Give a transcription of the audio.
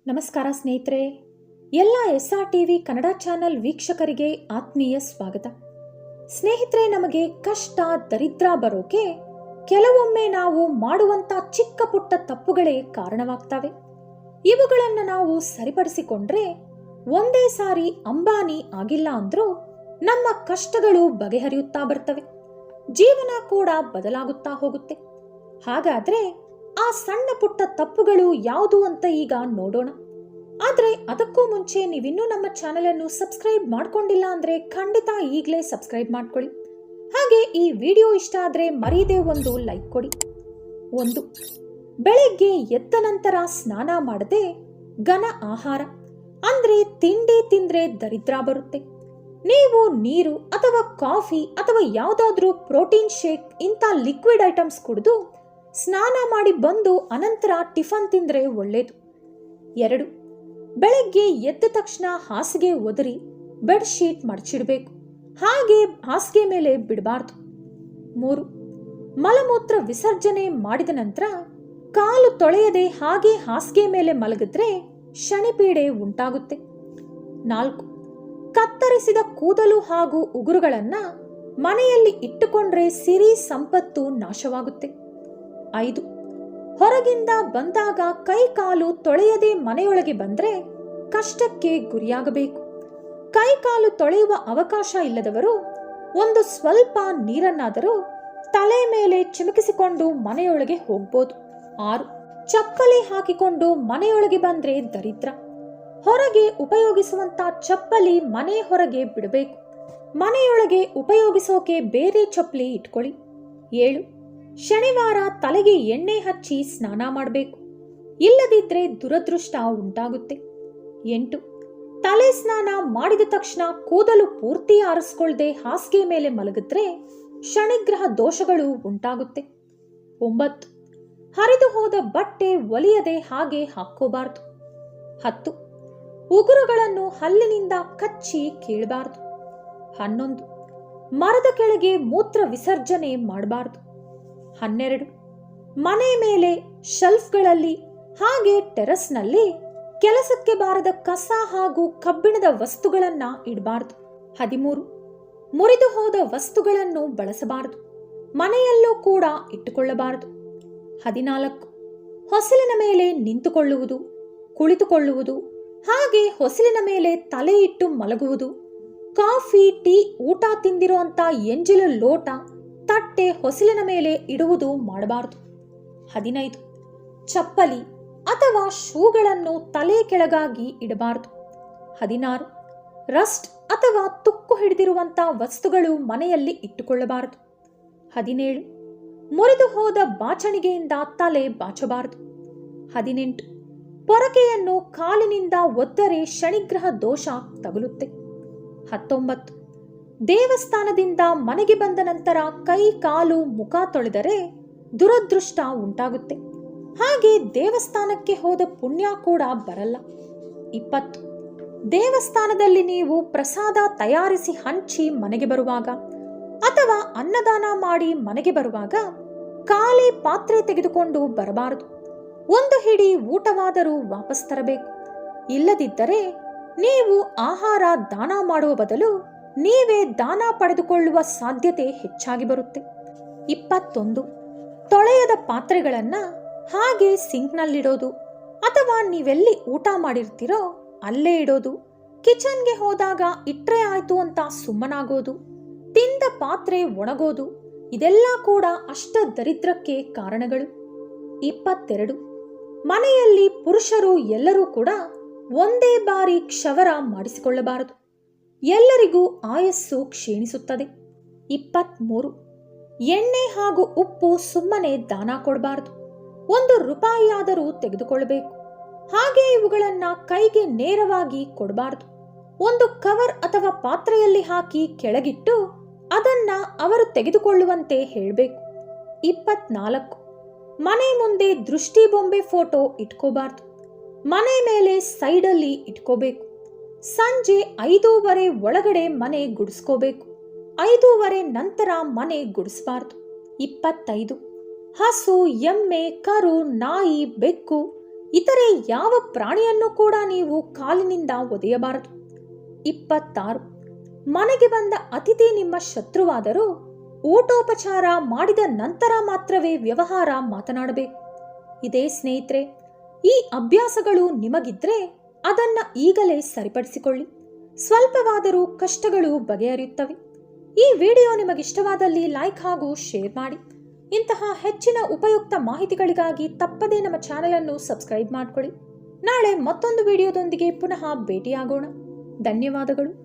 ನಮಸ್ಕಾರ ಸ್ನೇಹಿತರೆ, ಎಲ್ಲ SRTV ಕನ್ನಡ ಚಾನೆಲ್ ವೀಕ್ಷಕರಿಗೆ ಆತ್ಮೀಯ ಸ್ವಾಗತ. ಸ್ನೇಹಿತರೆ, ನಮಗೆ ಕಷ್ಟ ದರಿದ್ರ ಬರೋಕೆ ಕೆಲವೊಮ್ಮೆ ನಾವು ಮಾಡುವಂತ ಚಿಕ್ಕ ಪುಟ್ಟ ತಪ್ಪುಗಳೇ ಕಾರಣವಾಗ್ತವೆ. ಇವುಗಳನ್ನು ನಾವು ಸರಿಪಡಿಸಿಕೊಂಡ್ರೆ ಒಂದೇ ಸಾರಿ ಅಂಬಾನಿ ಆಗಿಲ್ಲ ಅಂದ್ರೂ ನಮ್ಮ ಕಷ್ಟಗಳು ಬಗೆಹರಿಯುತ್ತಾ ಬರ್ತವೆ, ಜೀವನ ಕೂಡ ಬದಲಾಗುತ್ತಾ ಹೋಗುತ್ತೆ. ಹಾಗಾದ್ರೆ ಆ ಸಣ್ಣ ಪುಟ್ಟ ತಪ್ಪುಗಳು ಯಾವುದು ಅಂತ ಈಗ ನೋಡೋಣ. ಆದ್ರೆ ಅದಕ್ಕೂ ಮುಂಚೆ ನೀವಿನ್ನೂ ನಮ್ಮ ಚಾನೆಲ್ ಅನ್ನು ಸಬ್ಸ್ಕ್ರೈಬ್ ಮಾಡ್ಕೊಂಡಿಲ್ಲ ಅಂದ್ರೆ ಖಂಡಿತ ಈಗಲೇ ಸಬ್ಸ್ಕ್ರೈಬ್ ಮಾಡ್ಕೊಳ್ಳಿ. ಹಾಗೆ ಈ ವಿಡಿಯೋ ಇಷ್ಟ ಆದ್ರೆ ಮರೀದೆ ಒಂದು ಲೈಕ್ ಕೊಡಿ. 1. ಬೆಳಗ್ಗೆ ಎದ್ದ ನಂತರ ಸ್ನಾನ ಮಾಡದೆ ಘನ ಆಹಾರ ಅಂದ್ರೆ ತಿಂಡಿ ತಿಂದ್ರೆ ದರಿದ್ರ ಬರುತ್ತೆ. ನೀವು ನೀರು ಅಥವಾ ಕಾಫಿ ಅಥವಾ ಯಾವುದಾದ್ರೂ ಪ್ರೋಟೀನ್ ಶೇಕ್ ಇಂಥ ಲಿಕ್ವಿಡ್ ಐಟಮ್ಸ್ ಕುಡಿದು ಸ್ನಾನ ಮಾಡಿ ಬಂದು ಅನಂತರ ಟಿಫನ್ ತಿಂದ್ರೆ ಒಳ್ಳೇದು. 2. ಬೆಳಗ್ಗೆ ಎದ್ದ ತಕ್ಷಣ ಹಾಸಿಗೆ ಒದರಿ ಬೆಡ್ ಶೀಟ್ ಮಡಚಿಡಬೇಕು, ಹಾಗೆ ಹಾಸಿಗೆ ಮೇಲೆ ಬಿಡಬಾರ್ದು. 3. ಮಲಮೂತ್ರ ವಿಸರ್ಜನೆ ಮಾಡಿದ ನಂತರ ಕಾಲು ತೊಳೆಯದೆ ಹಾಗೆ ಹಾಸಿಗೆ ಮೇಲೆ ಮಲಗಿದ್ರೆ ಶನಿಪೀಡೆ ಉಂಟಾಗುತ್ತೆ. 4. ಕತ್ತರಿಸಿದ ಕೂದಲು ಹಾಗೂ ಉಗುರುಗಳನ್ನ ಮನೆಯಲ್ಲಿ ಇಟ್ಟುಕೊಂಡ್ರೆ ಸಿರಿ ಸಂಪತ್ತು ನಾಶವಾಗುತ್ತೆ. 5. ಹೊರಗಿಂದ ಬಂದಾಗ ಕೈ ಕಾಲು ತೊಳೆಯದೆ ಮನೆಯೊಳಗೆ ಬಂದ್ರೆ ಕಷ್ಟಕ್ಕೆ ಗುರಿಯಾಗಬೇಕು. ಕೈ ಕಾಲು ತೊಳೆಯುವ ಅವಕಾಶ ಇಲ್ಲದವರು ಒಂದು ಸ್ವಲ್ಪ ನೀರನ್ನಾದರೂ ತಲೆ ಮೇಲೆ ಚಿಮುಕಿಸಿಕೊಂಡು ಮನೆಯೊಳಗೆ ಹೋಗ್ಬೋದು. 6. ಚಪ್ಪಲಿ ಹಾಕಿಕೊಂಡು ಮನೆಯೊಳಗೆ ಬಂದ್ರೆ ದರಿದ್ರ. ಹೊರಗೆ ಉಪಯೋಗಿಸುವಂತ ಚಪ್ಪಲಿ ಮನೆ ಹೊರಗೆ ಬಿಡಬೇಕು. ಮನೆಯೊಳಗೆ ಉಪಯೋಗಿಸೋಕೆ ಬೇರೆ ಚಪ್ಪಲಿ ಇಟ್ಕೊಳ್ಳಿ. 7. ಶನಿವಾರ ತಲೆಗೆ ಎಣ್ಣೆ ಹಚ್ಚಿ ಸ್ನಾನ ಮಾಡಬೇಕು, ಇಲ್ಲದಿದ್ರೆ ದುರದೃಷ್ಟ ಉಂಟಾಗುತ್ತೆ. 8. ತಲೆ ಸ್ನಾನ ಮಾಡಿದ ತಕ್ಷಣ ಕೂದಲು ಪೂರ್ತಿ ಆರಿಸ್ಕೊಳ್ದೆ ಹಾಸಿಗೆ ಮೇಲೆ ಮಲಗಿದ್ರೆ ಶನಿಗ್ರಹ ದೋಷಗಳು ಉಂಟಾಗುತ್ತೆ. 9. ಹರಿದು ಹೋದ ಬಟ್ಟೆ ಒಲಿಯದೆ ಹಾಗೆ ಹಾಕೋಬಾರ್ದು. 10. ಉಗುರುಗಳನ್ನು ಹಲ್ಲಿನಿಂದ ಕಚ್ಚಿ ಕೀಳಬಾರ್ದು. 11. ಮರದ ಕೆಳಗೆ ಮೂತ್ರ ವಿಸರ್ಜನೆ ಮಾಡಬಾರ್ದು. 12. ಮನೆ ಮೇಲೆ ಶೆಲ್ಫ್ಗಳಲ್ಲಿ ಹಾಗೆ ಟೆರಸ್ನಲ್ಲಿ ಕೆಲಸಕ್ಕೆ ಬಾರದ ಕಸ ಹಾಗೂ ಕಬ್ಬಿಣದ ವಸ್ತುಗಳನ್ನ ಇಡಬಾರ್ದು. 13. ಮುರಿದು ಹೋದ ವಸ್ತುಗಳನ್ನು ಬಳಸಬಾರದು, ಮನೆಯಲ್ಲೂ ಕೂಡ ಇಟ್ಟುಕೊಳ್ಳಬಾರದು. 14. ಹೊಸಲಿನ ಮೇಲೆ ನಿಂತುಕೊಳ್ಳುವುದು, ಕುಳಿತುಕೊಳ್ಳುವುದು ಹಾಗೆ ಹೊಸಲಿನ ಮೇಲೆ ತಲೆ ಇಟ್ಟು ಮಲಗುವುದು, ಕಾಫಿ ಟೀ ಊಟ ತಿಂದಿರುವಂತ ಎಂಜಿಲು ಲೋಟ ತಟ್ಟೆ ಹೊಸಲಿನ ಮೇಲೆ ಇಡುವುದು ಮಾಡಬಾರದು. 15. ಚಪ್ಪಲಿ ಅಥವಾ ಶೂಗಳನ್ನು ತಲೆ ಕೆಳಗಾಗಿ ಇಡಬಾರದು. 16. ರಸ್ಟ್ ಅಥವಾ ತುಕ್ಕು ಹಿಡಿದಿರುವಂತ ವಸ್ತುಗಳು ಮನೆಯಲ್ಲಿ ಇಟ್ಟುಕೊಳ್ಳಬಾರದು. 17. ಮುರಿದು ಹೋದ ಬಾಚಣಿಗೆಯಿಂದ ತಲೆ ಬಾಚಬಾರದು. 18. ಪೊರಕೆಯನ್ನು ಕಾಲಿನಿಂದ ಒದ್ದರೆ ಶನಿಗ್ರಹ ದೋಷ ತಗುಲುತ್ತೆ. 19. ದೇವಸ್ಥಾನದಿಂದ ಮನೆಗೆ ಬಂದ ನಂತರ ಕೈ ಕಾಲು ಮುಖ ತೊಳೆದರೆ ದುರದೃಷ್ಟ ಉಂಟಾಗುತ್ತೆ, ಹಾಗೆ ದೇವಸ್ಥಾನಕ್ಕೆ ಹೋದ ಪುಣ್ಯ ಕೂಡ ಬರಲ್ಲ. 20. ದೇವಸ್ಥಾನದಲ್ಲಿ ನೀವು ಪ್ರಸಾದ ತಯಾರಿಸಿ ಹಂಚಿ ಮನೆಗೆ ಬರುವಾಗ ಅಥವಾ ಅನ್ನದಾನ ಮಾಡಿ ಮನೆಗೆ ಬರುವಾಗ ಖಾಲಿ ಪಾತ್ರೆ ತೆಗೆದುಕೊಂಡು ಬರಬಾರದು. ಒಂದು ಹಿಡಿ ಊಟವಾದರೂ ವಾಪಸ್ ತರಬೇಕು, ಇಲ್ಲದಿದ್ದರೆ ನೀವು ಆಹಾರ ದಾನ ಮಾಡುವ ಬದಲು ನೀವೇ ದಾನ ಪಡೆದುಕೊಳ್ಳುವ ಸಾಧ್ಯತೆ ಹೆಚ್ಚಾಗಿ ಬರುತ್ತೆ. 21. ತೊಳೆಯದ ಪಾತ್ರೆಗಳನ್ನ ಹಾಗೆ ಸಿಂಕ್ನಲ್ಲಿಡೋದು ಅಥವಾ ನೀವೆಲ್ಲಿ ಊಟ ಮಾಡಿರ್ತೀರೋ ಅಲ್ಲೇ ಇಡೋದು, ಕಿಚನ್ಗೆ ಹೋದಾಗ ಇಟ್ರೆ ಆಯ್ತು ಅಂತ ಸುಮ್ಮನಾಗೋದು, ತಿಂದ ಪಾತ್ರೆ ಒಣಗೋದು ಇದೆಲ್ಲ ಕೂಡ ಅಷ್ಟ ದರಿದ್ರಕ್ಕೆ ಕಾರಣಗಳು. 22. ಮನೆಯಲ್ಲಿ ಪುರುಷರು ಎಲ್ಲರೂ ಕೂಡ ಒಂದೇ ಬಾರಿ ಕ್ಷವರ ಮಾಡಿಸಿಕೊಳ್ಳಬಾರದು, ಎಲ್ಲರಿಗೂ ಆಯಸ್ಸು ಕ್ಷೀಣಿಸುತ್ತದೆ. 23. ಎಣ್ಣೆ ಹಾಗೂ ಉಪ್ಪು ಸುಮ್ಮನೆ ದಾನ ಕೊಡಬಾರದು, 1 ರೂಪಾಯಿಯಾದರೂ ತೆಗೆದುಕೊಳ್ಳಬೇಕು, ಹಾಗೆ ಇವುಗಳನ್ನ ಕೈಗೆ ನೇರವಾಗಿ ಕೊಡಬಾರದು. ಒಂದು ಕವರ್ ಅಥವಾ ಪಾತ್ರೆಯಲ್ಲಿ ಹಾಕಿ ಕೆಳಗಿಟ್ಟು ಅದನ್ನ ಅವರು ತೆಗೆದುಕೊಳ್ಳುವಂತೆ ಹೇಳಬೇಕು. 24. ಮನೆ ಮುಂದೆ ದೃಷ್ಟಿ ಬೊಂಬೆ ಫೋಟೋ ಇಟ್ಕೋಬಾರ್ದು, ಮನೆ ಮೇಲೆ ಸೈಡಲ್ಲಿ ಇಟ್ಕೋಬೇಕು. ಸಂಜೆ 5:15 ಒಳಗಡೆ ಮನೆ ಗುಡಿಸ್ಕೋಬೇಕು, 5:15 ನಂತರ ಮನೆ ಗುಡಿಸಬಾರ್ದು. 25. ಹಸು ಎಮ್ಮೆ ಕರು ನಾಯಿ ಬೆಕ್ಕು ಇತರೆ ಯಾವ ಪ್ರಾಣಿಯನ್ನು ಕೂಡ ನೀವು ಕಾಲಿನಿಂದ ಒದೆಯಬಾರದು. 26. ಮನೆಗೆ ಬಂದ ಅತಿಥಿ ನಿಮ್ಮ ಶತ್ರುವಾದರೂ ಊಟೋಪಚಾರ ಮಾಡಿದ ನಂತರ ಮಾತ್ರವೇ ವ್ಯವಹಾರ ಮಾತನಾಡಬೇಕು. ಇದೇ ಸ್ನೇಹಿತರೆ, ಈ ಅಭ್ಯಾಸಗಳು ನಿಮಗಿದ್ರೆ ಅದನ್ನ ಈಗಲೇ ಸರಿಪಡಿಸಿಕೊಳ್ಳಿ. ಸ್ವಲ್ಪವಾದರೂ ಕಷ್ಟಗಳು ಬಗೆಹರಿಯುತ್ತವೆ. ಈ ವಿಡಿಯೋ ನಿಮಗಿಷ್ಟವಾದಲ್ಲಿ ಲೈಕ್ ಹಾಗೂ ಶೇರ್ ಮಾಡಿ. ಇಂತಹ ಹೆಚ್ಚಿನ ಉಪಯುಕ್ತ ಮಾಹಿತಿಗಳಿಗಾಗಿ ತಪ್ಪದೇ ನಮ್ಮ ಚಾನೆಲ್ ಅನ್ನು ಸಬ್ಸ್ಕ್ರೈಬ್ ಮಾಡಿಕೊಳ್ಳಿ. ನಾಳೆ ಮತ್ತೊಂದು ವಿಡಿಯೋದೊಂದಿಗೆ ಪುನಃ ಭೇಟಿಯಾಗೋಣ. ಧನ್ಯವಾದಗಳು.